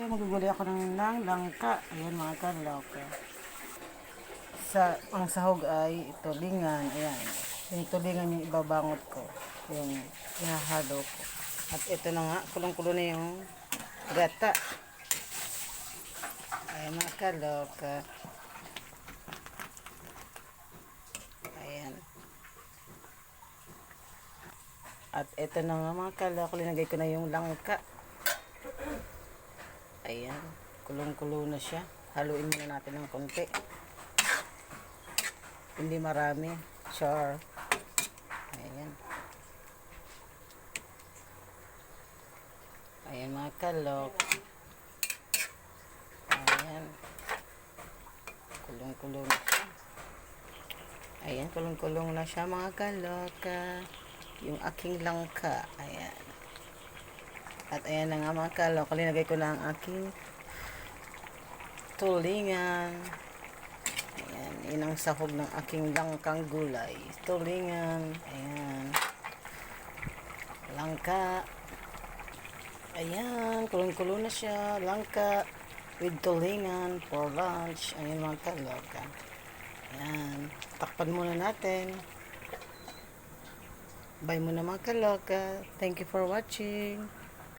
Maguguli ako ng langka. Ayan mga kaloka. Ang sahog ay tulingan. Ayan. Yung tulingan yung ibabangot ko. Yung ihahalo ko. At ito na nga, kulong-kulo na yung gata. Ayan mga kaloka. Ayan. At ito na nga mga kaloka, linagay ko na yung langka. Ayan. Kulong-kulo na siya. Haluin muna natin ng konti. Hindi marami. Sure. Ayan. Ayan mga kalok. Ayan. Kulong-kulong na siya. Ayan, kulong-kulong na siya mga kalok. Yung aking langka. Ayan. At ayan na nga mga kalok. Linagay ko na ang aking tulingan. Ayan. Yun ang sahog ng aking langkang gulay. Tulingan. Ayan. Langka. Ayan. Kulong-kulong na siya. Langka. With tulingan for lunch. Ayan mga kalok. Ayan. Takpan muna natin. Bye muna mga kalok. Thank you for watching.